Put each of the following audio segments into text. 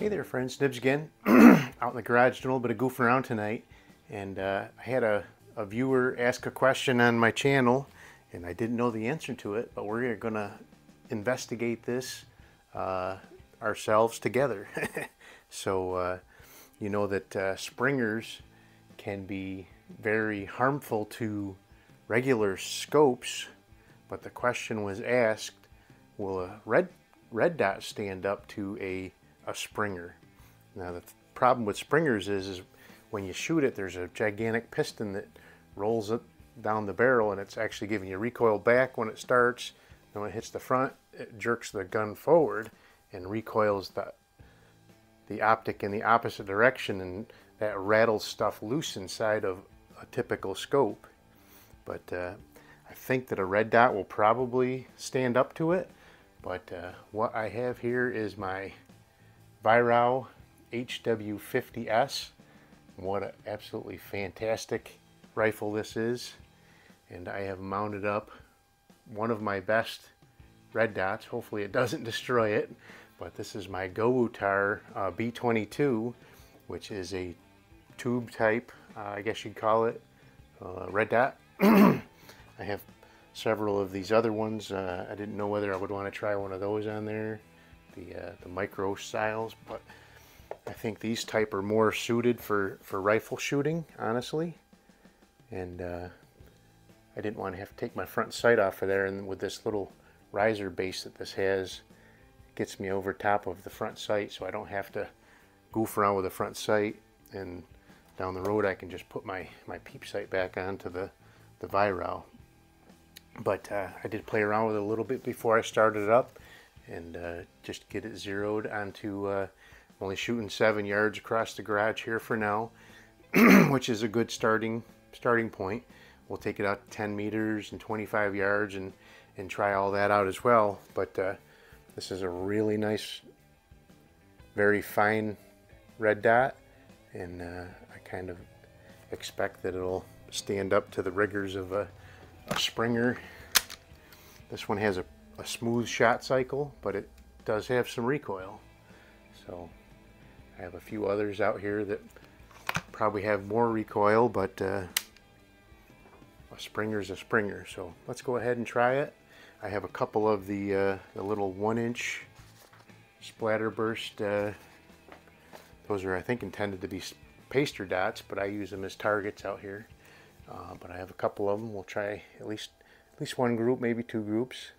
Hey there friends, Nibs again, out in the garage doing a little bit of goofing around tonight, and I had a viewer ask a question on my channel and I didn't know the answer to it, but we're going to investigate this ourselves together. So you know that springers can be very harmful to regular scopes, but the question was asked, will a red dot stand up to a springer? Now the problem with springers is when you shoot it, there's a gigantic piston that rolls it down the barrel, and it's actually giving you recoil back when it starts. And when it hits the front, it jerks the gun forward and recoils the optic in the opposite direction, and that rattles stuff loose inside of a typical scope. But I think that a red dot will probably stand up to it. But what I have here is my Weihrauch HW50S. What an absolutely fantastic rifle this is. And I have mounted up one of my best red dots. Hopefully it doesn't destroy it. But this is my Gowutar B-22, which is a tube type, I guess you'd call it, red dot. I have several of these other ones. I didn't know whether I would want to try one of those on there, the micro styles, but I think these type are more suited for rifle shooting, honestly. And I didn't want to have to take my front sight off of there, and with this little riser base that this has, it gets me over top of the front sight, so I don't have to goof around with the front sight, and down the road I can just put my peep sight back onto the Weihrauch. But I did play around with it a little bit before I started it up, and just get it zeroed onto, I'm only shooting 7 yards across the garage here for now, which is a good starting point. We'll take it out to 10 meters and 25 yards and try all that out as well. But this is a really nice, very fine red dot, and I kind of expect that it'll stand up to the rigors of a springer. This one has a smooth shot cycle, but it does have some recoil. So I have a few others out here that probably have more recoil, but a springer's a springer. So let's go ahead and try it. I have a couple of the little 1-inch splatter burst. Those are, I think, intended to be paster dots, but I use them as targets out here. But I have a couple of them. We'll try at least one group, maybe 2 groups.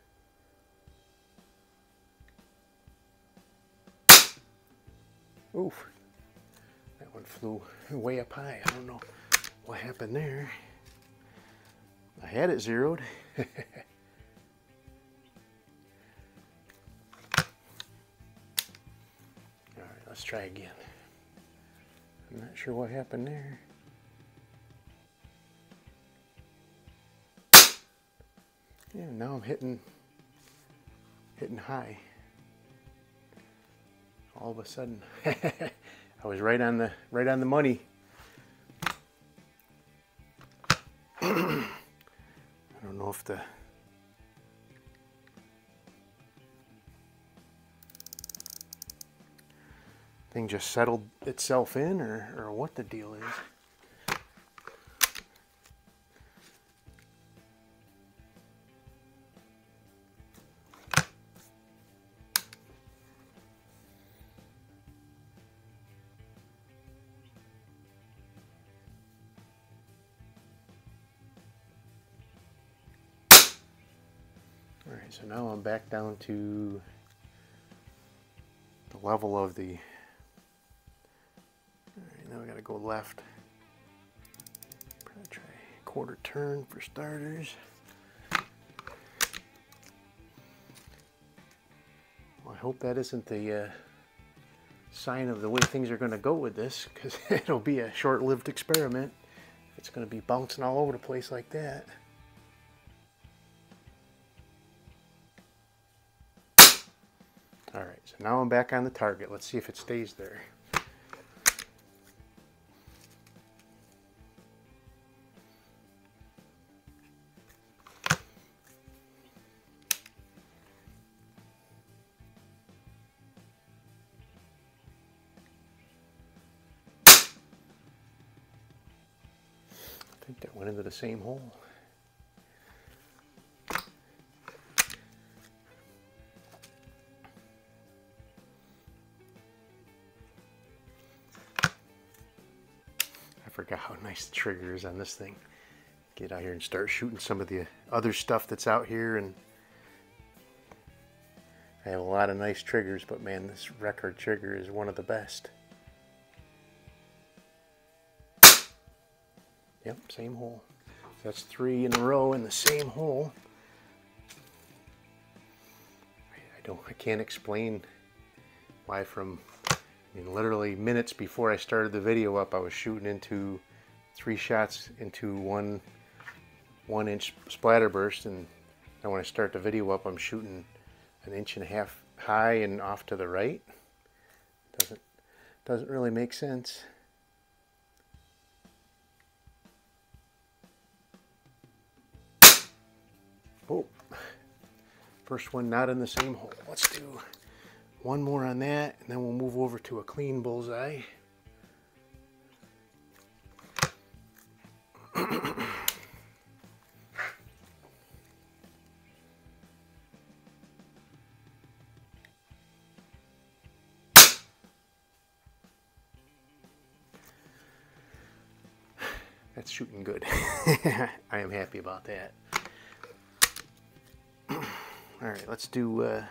Oof, that one flew way up high. I don't know what happened there. I had it zeroed. All right, let's try again. I'm not sure what happened there. Yeah, now I'm hitting high. All of a sudden, I was right on the money. I don't know if the thing just settled itself in, or what the deal is. Alright, so now I'm back down to the level of the... Alright, now we gotta go left. Probably try a quarter turn for starters. Well, I hope that isn't the sign of the way things are going to go with this, because it'll be a short-lived experiment if it's going to be bouncing all over the place like that. Alright, so now I'm back on the target. Let's see if it stays there. think that went into the same hole. I forgot how nice the trigger is on this thing. Get out here and start shooting some of the other stuff that's out here, and I have a lot of nice triggers, but man, this record trigger is one of the best. Yep, same hole. So that's 3 in a row in the same hole. I can't explain why from, literally minutes before I started the video up, I was shooting into 3 shots into one inch splatter burst, and then when I start the video up, I'm shooting 1.5 inches high and off to the right. Doesn't really make sense. Oh, first one not in the same hole. Let's do one more on that, and then we'll move over to a clean bullseye. That's shooting good. I am happy about that. All right, let's do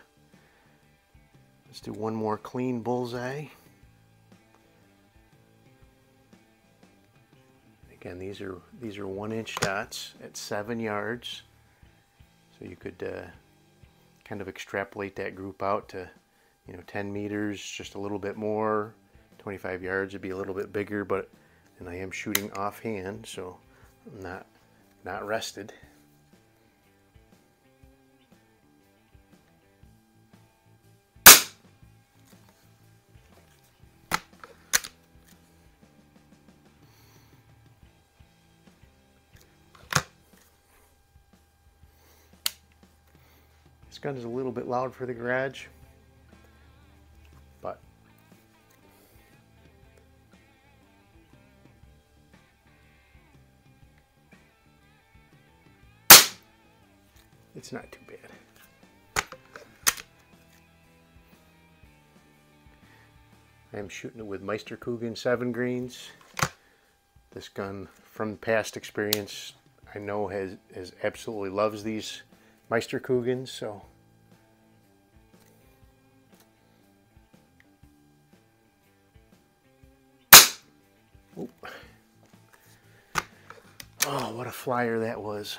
one more clean bullseye. Again, these are 1-inch dots at 7 yards. So you could kind of extrapolate that group out to 10 meters, just a little bit more. 25 yards would be a little bit bigger, and I am shooting offhand, so I'm not rested. This gun is a little bit loud for the garage, but it's not too bad. I am shooting it with Meisterkugeln 7 greens. This gun, from past experience, I know has absolutely loves these Meisterkugelns, so oh, what a flyer that was.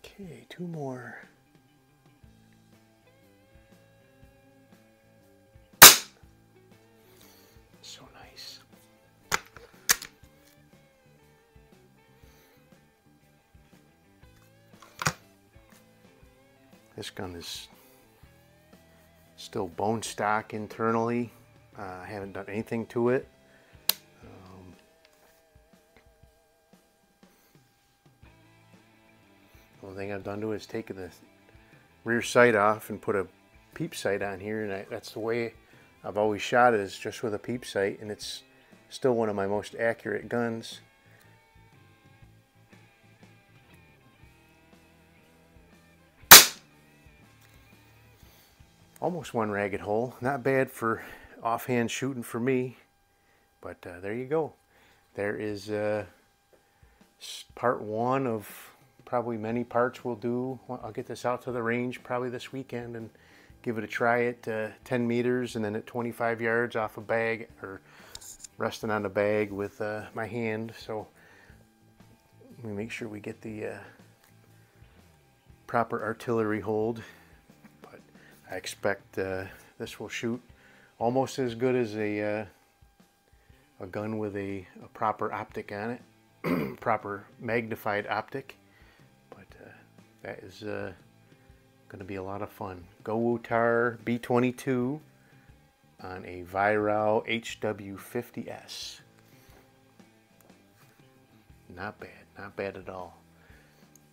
Okay, 2 more. So nice. This gun is still bone stock internally. I haven't done anything to it. The only thing I've done to it is taken the rear sight off and put a peep sight on here, and that's the way I've always shot it, is just with a peep sight, and it's still one of my most accurate guns. Almost one ragged hole. Not bad for offhand shooting for me, but there you go. There is part 1 of probably many parts we'll do. I'll get this out to the range probably this weekend and give it a try at 10 meters and then at 25 yards off a bag, or resting on a bag with my hand. So we make sure we get the proper artillery hold. But I expect this will shoot almost as good as a gun with a proper optic on it, proper magnified optic. But that is going to be a lot of fun. Gowutar B-22 on a Weihrauch HW50S. Not bad, not bad at all.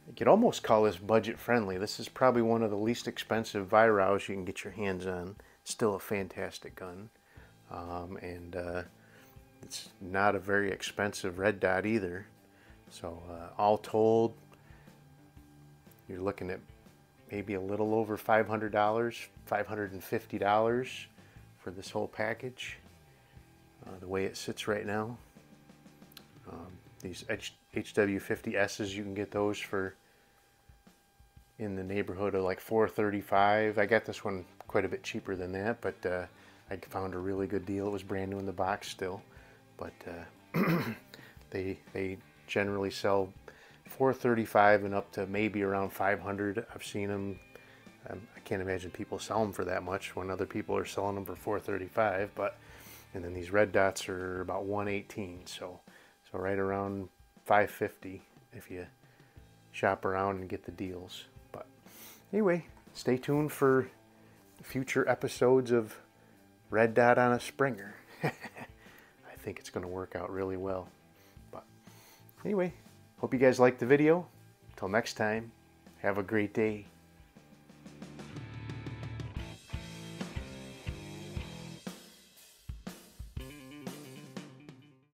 You could almost call this budget friendly. This is probably one of the least expensive Weihrauchs you can get your hands on. still a fantastic gun. It's not a very expensive red dot either. So all told, you're looking at maybe a little over $500, $550 for this whole package, the way it sits right now. These HW50Ss, you can get those for in the neighborhood of like $435. I got this one quite a bit cheaper than that, but I found a really good deal. It was brand new in the box still, but they generally sell $435 and up to maybe around $500. I've seen them. I can't imagine people sell them for that much when other people are selling them for $435. But and then these red dots are about $118. So right around $550 if you shop around and get the deals. But anyway, stay tuned for future episodes of Red Dot on a Springer. I think it's going to work out really well. But anyway, hope you guys liked the video. Until next time, have a great day.